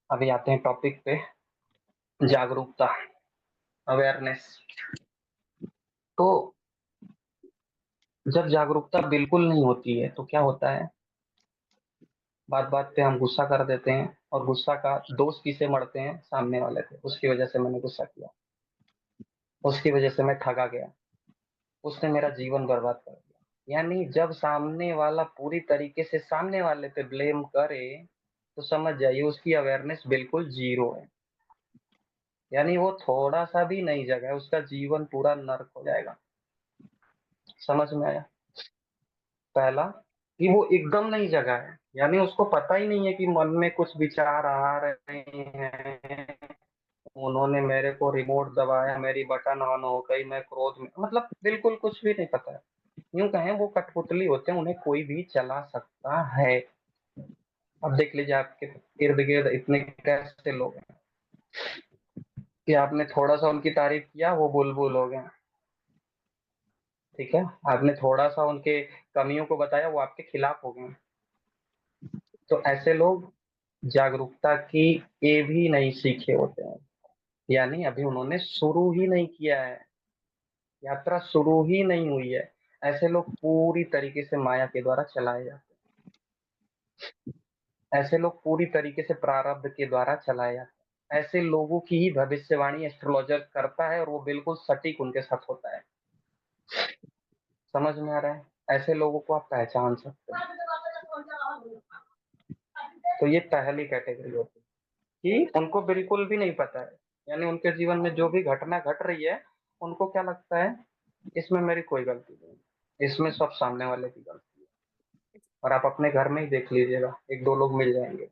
अभी आते हैं टॉपिक पे, जागरूकता, अवेयरनेस। तो जब जागरूकता बिल्कुल नहीं होती है तो क्या होता है, बात बात पे हम गुस्सा कर देते हैं, और गुस्सा का दोष किसे मढ़ते हैं, सामने वाले पे। उसकी वजह से मैंने गुस्सा किया, उसकी वजह से मैं ठगा गया, उसने मेरा जीवन बर्बाद कर दिया। यानी जब सामने वाला पूरी तरीके से सामने वाले पे ब्लेम करे, तो समझ जाइए उसकी अवेयरनेस बिल्कुल जीरो है। यानी वो थोड़ा सा भी नहीं जगा है, उसका जीवन पूरा नर्क हो जाएगा। समझ में आया? पहला, कि वो एकदम नहीं जगा है, यानी उसको पता ही नहीं है कि मन में कुछ विचार आ रहे हैं, उन्होंने मेरे को रिमोट दबाया, मेरी बटन ऑन हो गई, मैं क्रोध में, मतलब बिल्कुल कुछ भी नहीं पता है। यूं कहें वो कठपुतली होते हैं, उन्हें कोई भी चला सकता है। अब देख लीजिए आपके इर्द गिर्द इतने कैसे लोग हैं कि आपने थोड़ा सा उनकी तारीफ किया वो बुलबुल हो गए। ठीक है, आपने थोड़ा सा उनके कमियों को बताया वो आपके खिलाफ हो गए। तो ऐसे लोग जागरूकता की ए भी नहीं सीखे होते हैं, यानी अभी उन्होंने शुरू ही नहीं किया है, यात्रा शुरू ही नहीं हुई है। ऐसे लोग पूरी तरीके से माया के द्वारा चलाए जाते हैं, ऐसे लोग पूरी तरीके से प्रारब्ध के द्वारा चलाए जाते हैं। ऐसे लोगों की ही भविष्यवाणी एस्ट्रोलॉजर करता है, और वो बिल्कुल सटीक उनके साथ होता है। समझ में आ रहा है? ऐसे लोगों को आप पहचान सकते हैं। तो ये पहली कैटेगरी होती है कि उनको बिल्कुल भी नहीं पता है, यानी उनके जीवन में जो भी घटना घट रही है, उनको क्या लगता है, इसमें मेरी कोई गलती नहीं, इसमें सब सामने वाले की गलती है। और आप अपने घर में ही देख लीजिएगा, एक दो लोग मिल जाएंगे,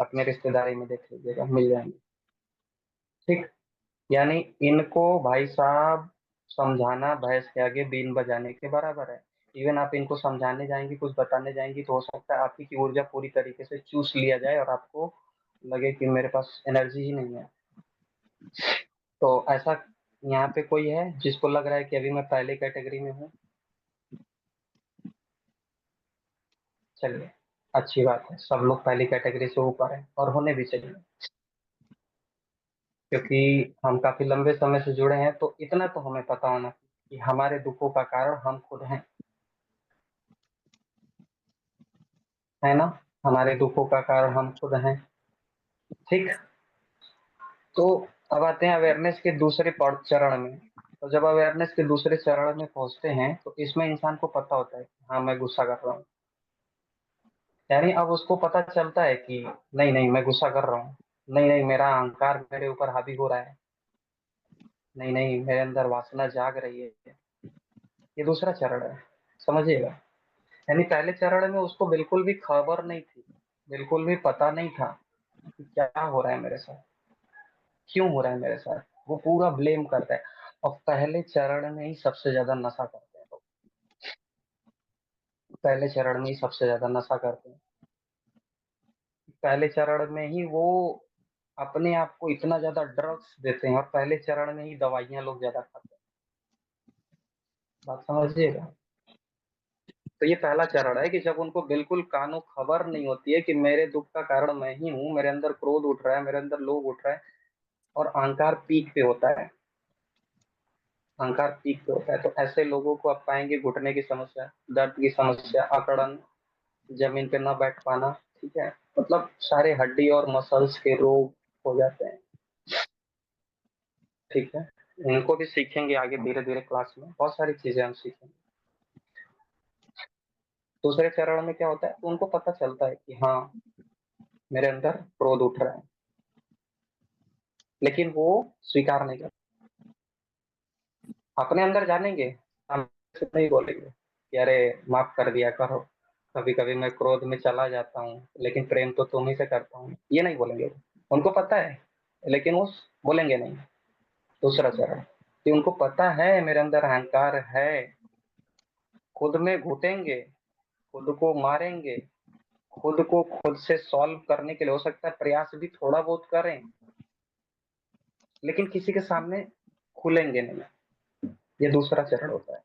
अपने रिश्तेदारी में देख लीजिएगा, मिल जाएंगे। ठीक, यानी इनको भाई साहब समझाना भैंस के आगे बीन बजाने के बराबर है। इवन आप इनको समझाने जाएंगी, कुछ बताने जाएंगी, तो हो सकता है आपकी की ऊर्जा पूरी तरीके से चूस लिया जाए और आपको लगे कि मेरे पास एनर्जी ही नहीं है। तो ऐसा यहाँ पे कोई है जिसको लग रहा है कि अभी मैं पहले कैटेगरी में हूँ? चलिए, अच्छी बात है, सब लोग पहली कैटेगरी से ऊपर है और होने भी चाहिए, क्योंकि हम काफी लंबे समय से जुड़े हैं। तो इतना तो हमें पता होना कि हमारे दुखों का कारण हम खुद हैं, है ना? हमारे दुखों का कारण हम खुद हैं। ठीक, तो अब आते हैं अवेयरनेस के दूसरे चरण में। तो जब अवेयरनेस के दूसरे चरण में पहुंचते हैं, तो इसमें इंसान को पता होता है कि हाँ मैं गुस्सा कर रहा हूँ। यानी अब उसको पता चलता है कि नहीं नहीं मैं गुस्सा कर रहा हूँ, नहीं नहीं मेरा अहंकार मेरे ऊपर हावी हो रहा है, नहीं नहीं मेरे अंदर वासना जाग रही है। ये दूसरा चरण है, समझिएगा। यानी पहले चरण में उसको बिल्कुल भी खबर नहीं थी, बिल्कुल भी पता नहीं था कि क्या हो रहा है मेरे साथ, क्यों हो रहा है मेरे साथ। वो पूरा ब्लेम करता है। और पहले चरण में ही सबसे ज्यादा नशा करते हैं लोग, पहले चरण में ही सबसे ज्यादा नशा करते हैं। पहले चरण में ही वो अपने आप को इतना ज्यादा ड्रग्स देते हैं, और पहले चरण में ही दवाइयां लोग ज्यादा खाते हैं। बात समझिएगा। तो ये पहला चरण है कि जब उनको बिल्कुल कानो खबर नहीं होती है कि मेरे दुख का कारण मैं ही हूँ, मेरे अंदर क्रोध उठ रहा है, मेरे अंदर लोभ उठ रहा है, और अहंकार पीक पे होता है, अहंकार पीक पे होता है। तो ऐसे लोगों को आप पाएंगे घुटने की समस्या, दर्द की समस्या, अकड़न, जमीन पे न बैठ पाना। ठीक है, मतलब सारे हड्डी और मसल्स के रोग हो जाते हैं। ठीक है, इनको भी सीखेंगे आगे धीरे धीरे, क्लास में बहुत सारी चीजें हम सीखेंगे। दूसरे चरण में क्या होता है, तो उनको पता चलता है कि हाँ मेरे अंदर क्रोध उठ रहा है, लेकिन वो स्वीकार नहीं करते। अपने अंदर जानेंगे, सामने से नहीं बोलेंगे कि अरे माफ कर दिया करो, कभी कभी मैं क्रोध में चला जाता हूँ, लेकिन प्रेम तो तुम ही से करता हूँ, ये नहीं बोलेंगे। उनको पता है, लेकिन वो बोलेंगे नहीं। दूसरा चरण, कि उनको पता है मेरे अंदर अहंकार है, खुद में घुटेंगे, खुद को मारेंगे, खुद को खुद से सॉल्व करने के लिए हो सकता है प्रयास भी थोड़ा बहुत करें, लेकिन किसी के सामने खुलेंगे नहीं। ये दूसरा चरण होता है।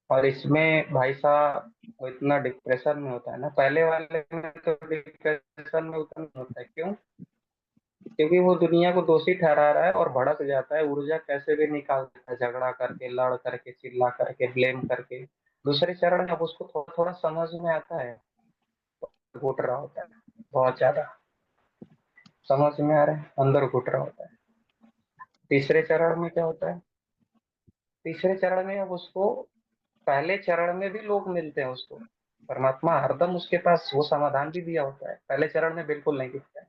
और इसमें भाई साहब वो इतना डिप्रेशन में होता है ना, पहले वाले में तो डिप्रेशन में उतना नहीं होता है। क्यों? क्योंकि वो दुनिया को दोषी ठहरा रहा है और भड़क जाता है, ऊर्जा कैसे भी निकाल देता है, झगड़ा करके, लड़ करके, चिल्ला करके, ब्लेम करके। दूसरे चरण में अब उसको थोड़ा थोड़ा समझ में आता है, घुट रहा होता है, बहुत ज्यादा समझ में आ रहा है, अंदर घुट रहा होता है। तीसरे चरण में क्या होता है? तीसरे चरण में अब उसको, पहले चरण में भी लोग मिलते हैं उसको, परमात्मा हरदम उसके पास वो समाधान भी दिया होता है, पहले चरण में बिल्कुल नहीं दिखता है।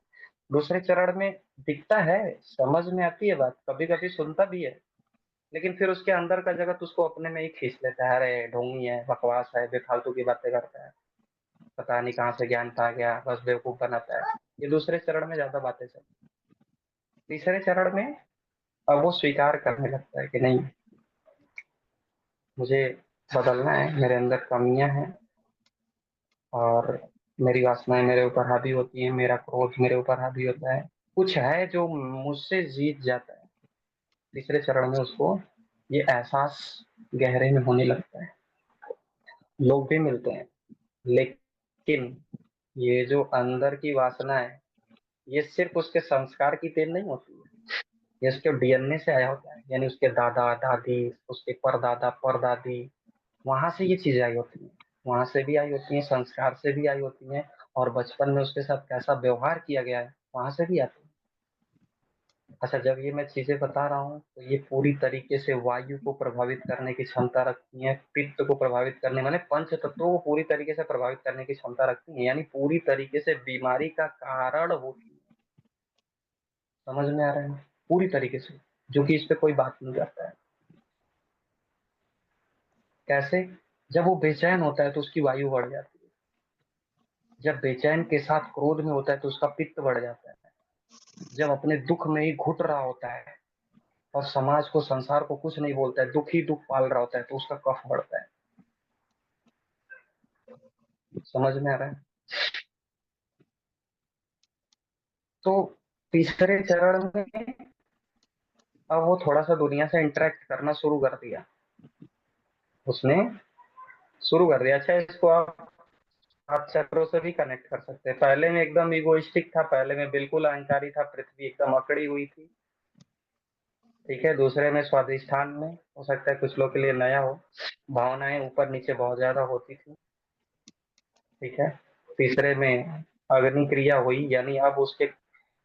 दूसरे चरण में दिखता है, समझ में आती है बात, कभी कभी सुनता भी है, लेकिन फिर उसके अंदर का जगत उसको अपने में ही खींच लेता है, अरे ढोंगी है, बकवास है, बेफालतू की बातें करता है, पता नहीं कहाँ से ज्ञान पा गया, बस बेवकूफ बनाता है। ये दूसरे चरण में ज्यादा बातें चल। तीसरे चरण में अब वो स्वीकार करने लगता है कि नहीं, मुझे बदलना है, मेरे अंदर कमियां हैं, और मेरी वासनाएं मेरे ऊपर हावी होती हैं, मेरा क्रोध मेरे ऊपर हावी होता है, कुछ है जो मुझसे जीत जाता है। तीसरे चरण में उसको ये एहसास गहरे में होने लगता है। लोग भी मिलते हैं, लेकिन ये जो अंदर की वासना है, ये सिर्फ उसके संस्कार की देन नहीं होती है, ये उसके डीएनए से आया होता है, यानी उसके दादा दादी, उसके परदादा परदादी, वहां से ये चीजें आई होती हैं, वहां से भी आई होती हैं, संस्कार से भी आई होती हैं, और बचपन में उसके साथ कैसा व्यवहार किया गया है वहां से भी आती है। अच्छा, जब ये मैं चीजें बता रहा हूँ तो ये पूरी तरीके से वायु को प्रभावित करने की क्षमता रखती है, पित्त को प्रभावित करने, माने पंच तत्वों को पूरी तरीके से प्रभावित करने की क्षमता रखती है, यानी पूरी तरीके से बीमारी का कारण होती है। समझ में आ रहा है? पूरी तरीके से, जो कि इस पे कोई बात नहीं करता है। कैसे? जब वो बेचैन होता है तो उसकी वायु बढ़ जाती है, जब बेचैन के साथ क्रोध में होता है तो उसका पित्त बढ़ जाता है, जब अपने दुख में ही घुट रहा होता है और समाज को, संसार को कुछ नहीं बोलता है, दुख ही दुख पाल रहा होता है, तो उसका कफ बढ़ता है। समझ में आ रहा है? तो तीसरे चरण में अब वो थोड़ा सा दुनिया से इंटरेक्ट करना शुरू कर दिया, उसने शुरू कर दिया। अच्छा, इसको आप चक्रों से भी कनेक्ट कर सकते हैं। पहले में एकदम इगोइस्टिक था, पहले में बिल्कुल अहंकारी था, पृथ्वी एकदम अकड़ी हुई थी। ठीक है, दूसरे में स्वादिष्ठान में, हो सकता है कुछ लोग के लिए नया हो, भावनाएं ऊपर नीचे बहुत ज्यादा होती थी। ठीक है, तीसरे में अग्नि क्रिया हुई, यानी अब उसके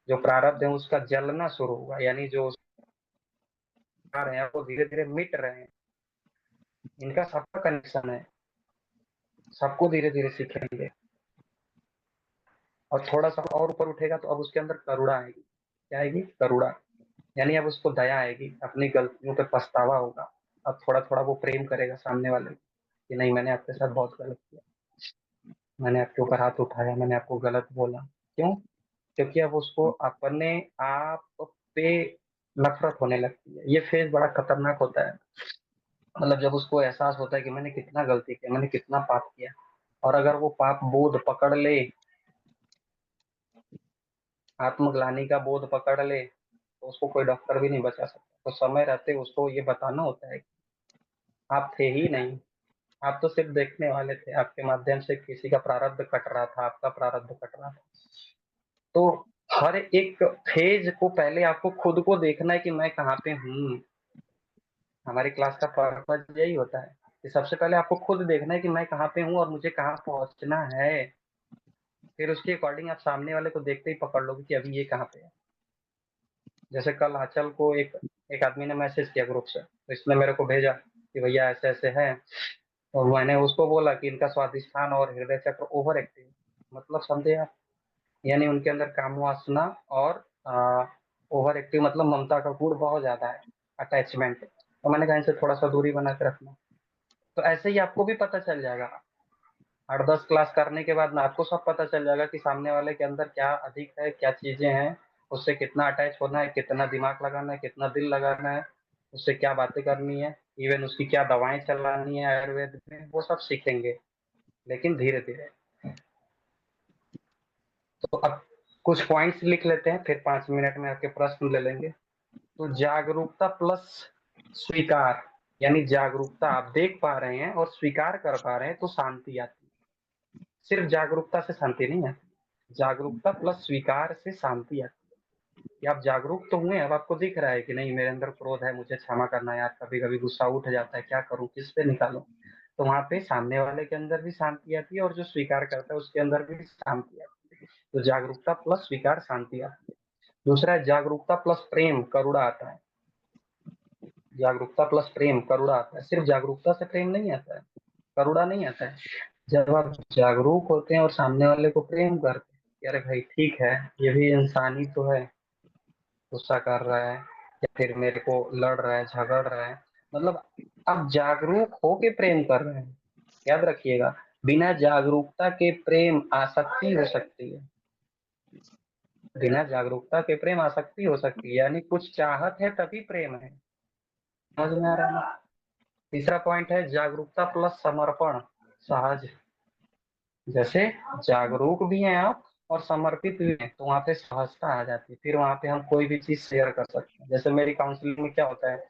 जो प्रारब्ध है उसका जलना शुरू हुआ, यानी जो रहे हैं वो धीरे धीरे मिट रहे हैं, इनका सबका कनेक्शन है, सबको धीरे धीरे सीखेंगे। और थोड़ा सा और ऊपर उठेगा तो अब उसके अंदर करुणा आएगी। क्या आएगी? करुणा। यानी अब उसको दया आएगी, अपनी गलतियों पे पछतावा होगा। अब थोड़ा थोड़ा वो प्रेम करेगा सामने वाले कि नहीं, मैंने आपके साथ बहुत गलत किया, मैंने आपके ऊपर हाथ उठाया, मैंने आपको गलत बोला। क्यों? क्योंकि अब उसको अपने आप पे नफरत होने लगती है। ये फेज बड़ा खतरनाक होता है, मतलब जब उसको एहसास होता है कि मैंने कितना गलती किया, मैंने कितना पाप किया, और अगर वो पाप बोध पकड़ ले, आत्मग्लानि का बोध पकड़ ले, तो उसको कोई डॉक्टर भी नहीं बचा सकता। तो समय रहते उसको ये बताना होता है कि आप थे ही नहीं, आप तो सिर्फ देखने वाले थे, आपके माध्यम से किसी का प्रारब्ध कट रहा था, आपका प्रारब्ध कट रहा था। तो हर एक फेज को पहले आपको खुद को देखना है कि मैं कहाँ पे हूँ। हमारी क्लास का पर्पज यही होता है कि सबसे पहले आपको खुद देखना है कि मैं कहाँ पे हूँ और मुझे कहाँ पहुंचना है। फिर उसके अकॉर्डिंग आप सामने वाले को देखते ही पकड़ लोगे कि अभी ये कहाँ पे है। जैसे कल आंचल को एक एक आदमी ने मैसेज किया ग्रुप से, तो इसने मेरे को भेजा कि भैया ऐसे ऐसे है, और मैंने उसको बोला कि इनका स्वादिष्ठान और हृदय चक्र ओवर एक्टिव, मतलब समझे आप, यानी उनके अंदर काम वासना और ओवर एक्टिव, मतलब ममता का गुण बहुत ज्यादा है, अटैचमेंट। तो मैंने कहा इनसे थोड़ा सा दूरी बना के रखना। तो ऐसे ही आपको भी पता चल जाएगा, 8-10 क्लास करने के बाद में आपको सब पता चल जाएगा कि सामने वाले के अंदर क्या अधिक है, क्या चीजें हैं, उससे कितना अटैच होना है, कितना दिमाग लगाना है, कितना दिल लगाना है, उससे क्या बातें करनी है, इवन उसकी क्या दवाएं चलानी है आयुर्वेद में, वो सब सीखेंगे, लेकिन धीरे धीरे। तो अब कुछ पॉइंट्स लिख लेते हैं, फिर 5 मिनट में आपके प्रश्न ले लेंगे। तो जागरूकता प्लस स्वीकार, यानी जागरूकता आप देख पा रहे हैं और स्वीकार कर पा रहे हैं तो शांति आती है। सिर्फ जागरूकता से शांति नहीं आती, जागरूकता प्लस स्वीकार से शांति आती है कि आप जागरूक तो हुए, अब आपको दिख रहा है कि नहीं मेरे अंदर क्रोध है, मुझे क्षमा करना है यार, कभी कभी गुस्सा उठ जाता है, क्या करूं, किस पे निकालूं। तो वहां पे सामने वाले के अंदर भी शांति आती है और जो स्वीकार करता है उसके अंदर भी शांति आती है। तो जागरूकता प्लस स्वीकार शांति आती है। दूसरा है जागरूकता प्लस प्रेम करुणा आता है। जागरूकता प्लस प्रेम करुणा आता है। सिर्फ जागरूकता से प्रेम नहीं आता है, करुणा नहीं आता है। जब आप जागरूक होते हैं और सामने वाले को प्रेम करते हैं कि अरे भाई ठीक है, ये भी इंसान ही तो है, गुस्सा कर रहा है या फिर मेरे को लड़ रहा है, झगड़ रहा है, मतलब आप जागरूक होके प्रेम कर रहे हैं। याद रखिएगा, बिना जागरूकता के प्रेम आसक्ति हो सकती है। बिना जागरूकता के प्रेम आसक्ति हो सकती है, यानी कुछ चाहत है तभी प्रेम है। समझ में आ रहा है ना? तीसरा पॉइंट है जागरूकता प्लस समर्पण सहज। जैसे जागरूक भी हैं आप और समर्पित भी हैं तो वहां पे सहजता आ जाती है, फिर वहां पे हम कोई भी चीज शेयर कर सकते हैं। जैसे मेरी काउंसलिंग में क्या होता है,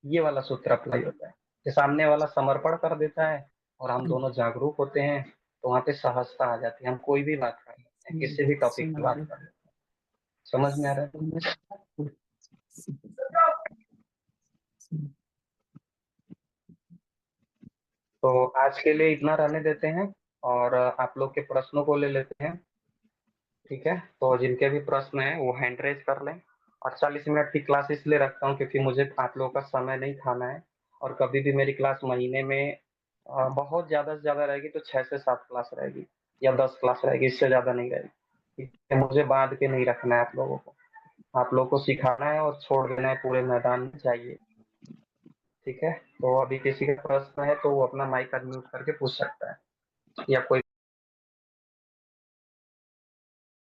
ये वाला सूत्र अप्लाई होता है कि सामने वाला समर्पण कर देता है और हम दोनों जागरूक होते हैं तो वहां पे सहजता आ जाती है, हम कोई भी बात कर लेते हैं, किसी भी टॉपिक पे बात कर लेते हैं। समझ में आ रहा है? तो आज के लिए इतना रहने देते हैं और आप लोग के प्रश्नों को ले लेते हैं। ठीक है, तो जिनके भी प्रश्न है वो हैंड रेज कर लें। और 40 मिनट की क्लास इसलिए रखता हूँ क्योंकि मुझे आप लोगों का समय नहीं खाना है। और कभी भी मेरी क्लास महीने में बहुत ज्यादा से ज्यादा रहेगी तो 6 से 7 क्लास रहेगी या 10 क्लास रहेगी, इससे ज्यादा नहीं रहेगी। ठीक है, मुझे बांध के नहीं रखना है आप लोगों को, आप लोगों को सिखाना है और छोड़ देना है पूरे मैदान में चाहिए। ठीक है, तो अभी किसी का प्रश्न है तो वो अपना माइक अनम्यूट करके पूछ सकता है या कोई